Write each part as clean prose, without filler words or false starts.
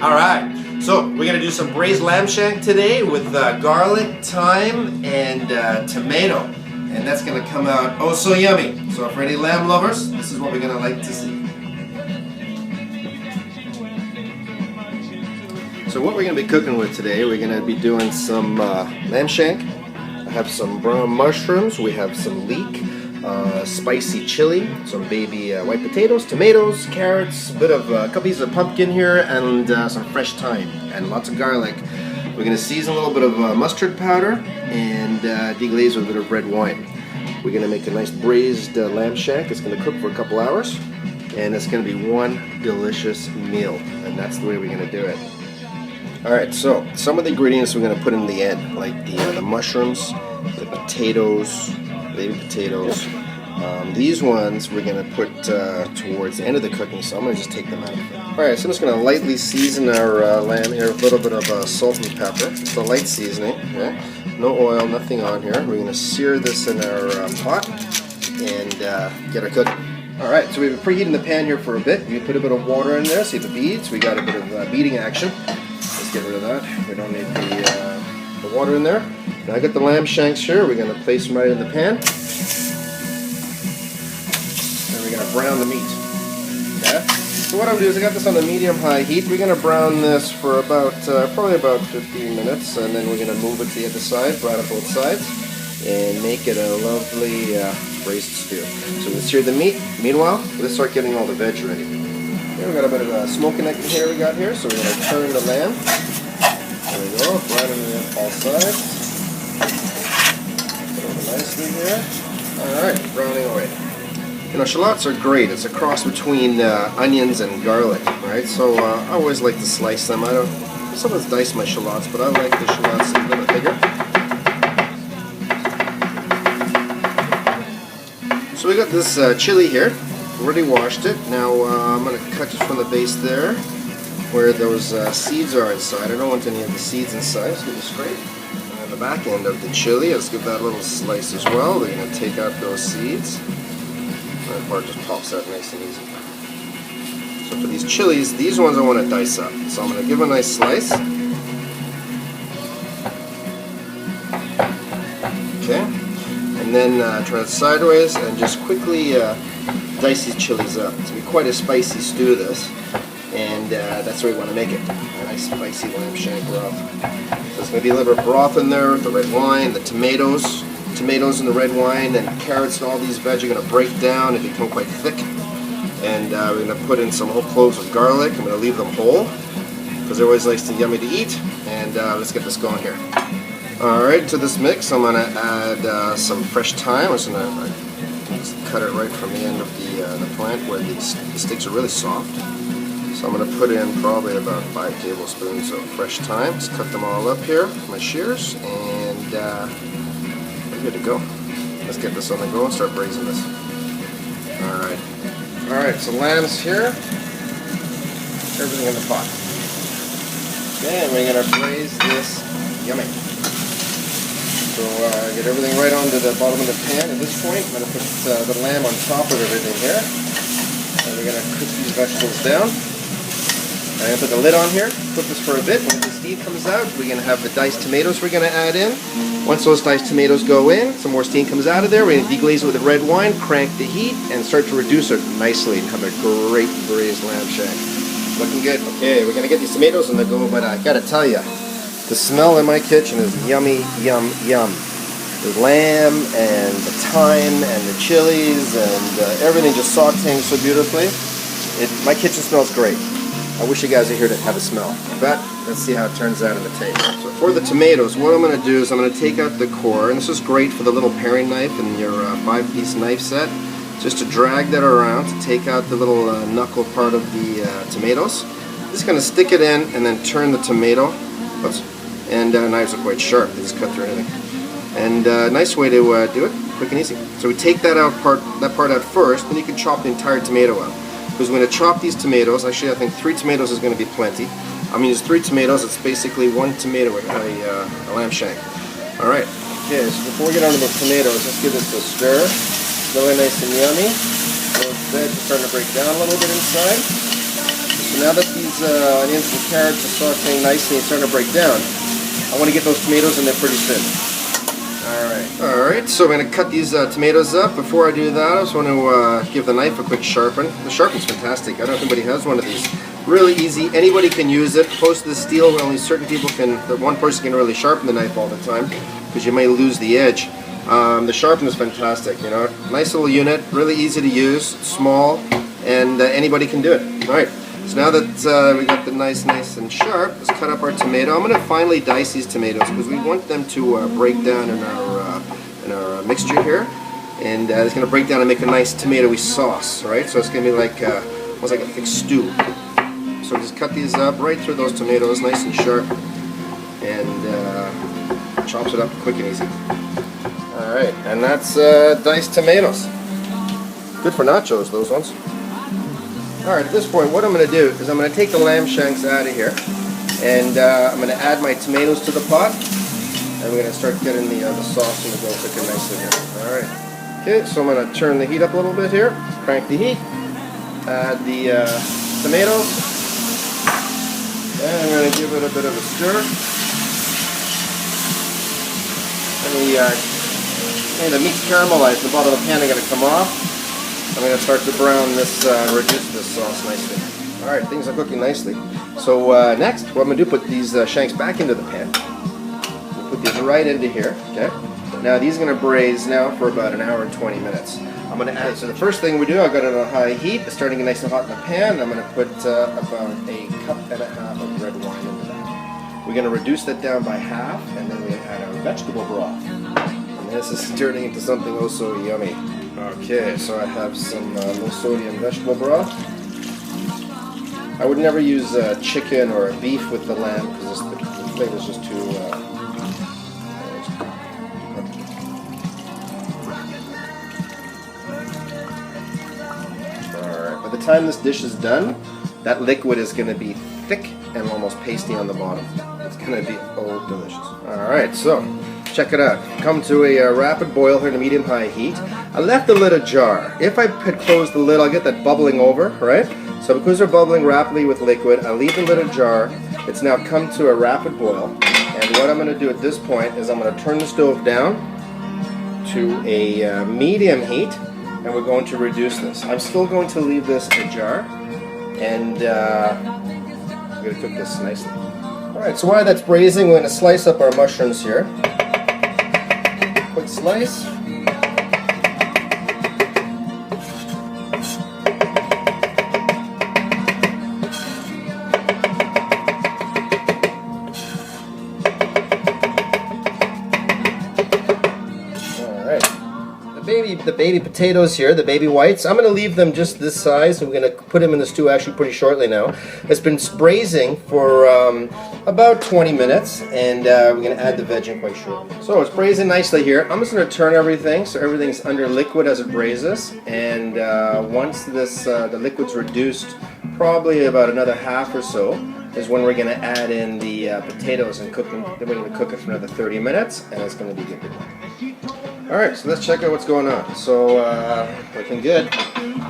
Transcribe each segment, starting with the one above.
Alright, so we're going to do some braised lamb shank today with garlic, thyme, and tomato. And that's going to come out oh so yummy. So for any lamb lovers, this is what we're going to like to see. So what we're going to be cooking with today, we're going to be doing some lamb shank. I have some brown mushrooms, we have some leek, spicy chili, some baby white potatoes, tomatoes, carrots, a couple pieces of pumpkin here, and some fresh thyme, and lots of garlic. We're going to season a little bit of mustard powder and deglaze with a bit of red wine. We're going to make a nice braised lamb shank. It's going to cook for a couple hours, and it's going to be one delicious meal, and that's the way we're going to do it. Alright, so some of the ingredients we're going to put in the end, like the mushrooms, the potatoes, baby potatoes. These ones we're going to put towards the end of the cooking, so I'm going to just take them out. Alright, so I'm just going to lightly season our lamb here with a little bit of salt and pepper. Just a light seasoning, okay? No oil, nothing on here. We're going to sear this in our pot and get her cooking. Alright, so we've been preheating the pan here for a bit. We put a bit of water in there, see the beads. We got a bit of beading action. Let's get rid of that. We don't need the water in there. Now I got the lamb shanks here. We're going to place them right in the pan. And we're going to brown the meat. Okay? So what I'm going to do is I got this on a medium-high heat. We're going to brown this for probably about 15 minutes, and then we're going to move it to the other side, brown it both sides, and make it a lovely braised stew. So we'll sear the meat. Meanwhile, let's start getting all the veg ready. Here we got a bit of smoking here we got here, so we're going to turn the lamb. There we go, browning it all sides. Put it nicely here. Alright, browning away. You know, shallots are great. It's a cross between onions and garlic, right? So I always like to slice them. I sometimes dice my shallots, but I like the shallots a little bit bigger. So we got this chili here. Already washed it. Now I'm going to cut it from the base there, where those seeds are inside. I don't want any of the seeds inside. Let's get it straight. And the back end of the chili, let's give that a little slice as well. We're going to take out those seeds. That part just pops out nice and easy. So for these chilies, these ones I want to dice up. So I'm going to give a nice slice. Okay. And then turn it sideways and just quickly dice these chilies up. It's going to be quite a spicy stew, this. And that's the way we want to make it. A nice spicy lamb shank broth. So there's going to be a little bit of broth in there with the red wine, the tomatoes and the red wine, and carrots, and all these veg are going to break down and become quite thick. And we're going to put in some whole cloves of garlic. I'm going to leave them whole because they're always nice and yummy to eat. And let's get this going here. Alright, to this mix I'm going to add some fresh thyme. I'm just going to cut it right from the end of the plant where the sticks are really soft. So I'm going to put in probably about 5 tablespoons of fresh thyme. Just cut them all up here with my shears, and we're good to go. Let's get this on the go and start braising this. Alright, so lamb's here. Everything in the pot. Okay, and we're going to braise this. Yummy. So get everything right onto the bottom of the pan. At this point, I'm going to put the lamb on top of everything here. And we're going to cook these vegetables down. I'm going to put the lid on here, cook this for a bit. When the steam comes out, we're going to have the diced tomatoes we're going to add in. Once those diced tomatoes go in, some more steam comes out of there. We're going to deglaze it with the red wine, crank the heat, and start to reduce it nicely and have a great braised lamb shank. Looking good. Okay, we're going to get these tomatoes on the go, but I got to tell you, the smell in my kitchen is yummy, yum, yum. The lamb and the thyme and the chilies and everything just sauteing so beautifully. My kitchen smells great. I wish you guys were here to have a smell. But let's see how it turns out in the taste. So for the tomatoes, what I'm going to do is I'm going to take out the core, and this is great for the little paring knife in your 5-piece knife set, just to drag that around to take out the little knuckle part of the tomatoes. Just going to stick it in and then turn the tomato. Oops. And knives are quite sharp. They just cut through anything. And nice way to do it, quick and easy. So we take that part out first, then you can chop the entire tomato out. Because we're going to chop these tomatoes. Actually, I think 3 tomatoes is going to be plenty. I mean, there's 3 tomatoes. It's basically 1 tomato with a lamb shank. All right. Okay. So before we get on to the tomatoes, let's give this a stir. Really nice and yummy. Those veg are starting to break down a little bit inside. So now that these onions and carrots are sauteing nicely and starting to break down, I want to get those tomatoes in there pretty soon. Alright, so I'm going to cut these tomatoes up. Before I do that, I just want to give the knife a quick sharpen. The sharpen's fantastic. I don't know if anybody has one of these. Really easy. Anybody can use it. Opposed to the steel, where only certain people can, one person can really sharpen the knife all the time, because you may lose the edge. The sharpen is fantastic, you know. Nice little unit, really easy to use, small, and anybody can do it. Alright, so now that we got the nice and sharp, let's cut up our tomato. I'm going to finely dice these tomatoes because we want them to break down in our mixture here, and it's going to break down and make a nice tomatoey sauce, right? So it's going to be like almost like a thick stew. So just cut these up right through those tomatoes, nice and sharp, and chops it up quick and easy. Alright, and that's diced tomatoes. Good for nachos, those ones. Alright, at this point, what I'm going to do is I'm going to take the lamb shanks out of here, and I'm going to add my tomatoes to the pot, and we're going to start getting the sauce and the dough cooking nicely here. Alright. Okay, so I'm going to turn the heat up a little bit here, crank the heat, add the tomatoes, and I'm going to give it a bit of a stir. And the meat's caramelized, the bottom of the pan is going to come off. I'm going to start to brown this, reduce this sauce nicely. Alright, things are cooking nicely. So next, what I'm going to do, put these shanks back into the pan. Put these right into here, okay? Now these are going to braise now for about an hour and 20 minutes. I'm going to add, so the first thing we do, I've got it on high heat, it's starting to get nice and hot in the pan. I'm going to put about a cup and a half of red wine into that. We're going to reduce that down by half, and then we're going to add our vegetable broth. And this is turning into something also yummy. Okay, so I have some low sodium vegetable broth. I would never use chicken or beef with the lamb because the flavor is just too. Alright, by the time this dish is done, that liquid is going to be thick and almost pasty on the bottom. It's going to be delicious. Alright, so check it out. Come to a rapid boil here to medium-high heat. I left the lid ajar. If I had closed the lid, I'll get that bubbling over, right? So because they're bubbling rapidly with liquid, I leave the lid ajar. It's now come to a rapid boil. And what I'm going to do at this point is I'm going to turn the stove down to a medium heat, and we're going to reduce this. I'm still going to leave this ajar, and I'm going to cook this nicely. Alright, so while that's braising, we're going to slice up our mushrooms here. Quick slice. The baby potatoes here, the baby whites, I'm going to leave them just this size. I'm going to put them in the stew actually pretty shortly now. It's been braising for about 20 minutes, and we're going to add the veg in quite shortly. So it's braising nicely here. I'm just going to turn everything so everything's under liquid as it braises, and once this the liquid's reduced, probably about another half or so, is when we're going to add in the potatoes and cook them. Then we're going to cook it for another 30 minutes, and it's going to be good to go. Alright, so let's check out what's going on. So, looking good.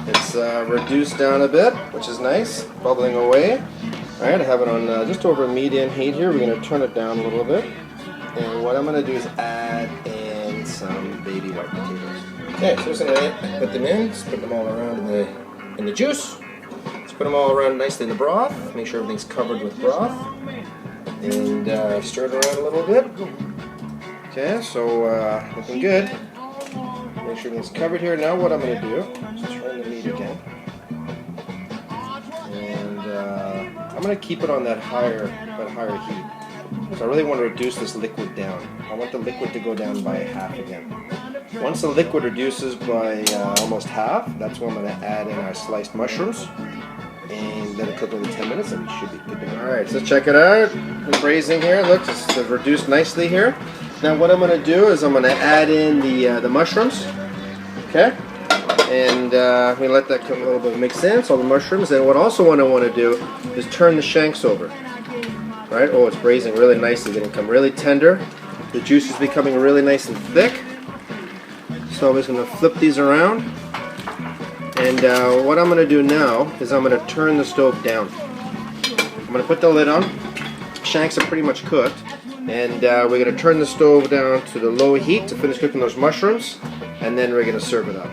It's reduced down a bit, which is nice, bubbling away. Alright, I have it on just over medium heat here. We're going to turn it down a little bit. And what I'm going to do is add in some baby white potatoes. Okay, so I'm going to put them in, just put them all around in the juice. Let's put them all around nicely in the broth. Make sure everything's covered with broth. And stir it around a little bit. Okay, so looking good. Make sure everything's covered here. Now what I'm going to do is turn the meat again. And I'm going to keep it on that higher heat. So I really want to reduce this liquid down. I want the liquid to go down by half again. Once the liquid reduces by almost half, that's when I'm going to add in our sliced mushrooms. And let it cook over 10 minutes and we should be good to go. Alright, so check it out. The braising here, look, it's reduced nicely here. Now what I'm going to do is I'm going to add in the mushrooms, okay, and we let that cook a little bit, mix in, so all the mushrooms. And what also what I want to do is turn the shanks over, right? Oh, it's braising really nicely, going to become really tender. The juice is becoming really nice and thick. So I'm just going to flip these around, and what I'm going to do now is I'm going to turn the stove down. going to put the lid on. Shanks are pretty much cooked. And we're going to turn the stove down to the low heat to finish cooking those mushrooms. And then we're going to serve it up.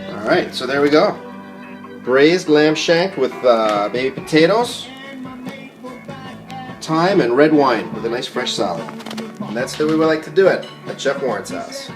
Alright, so there we go. Braised lamb shank with baby potatoes, thyme, and red wine with a nice fresh salad. And that's the way we like to do it at Chef Warren's house.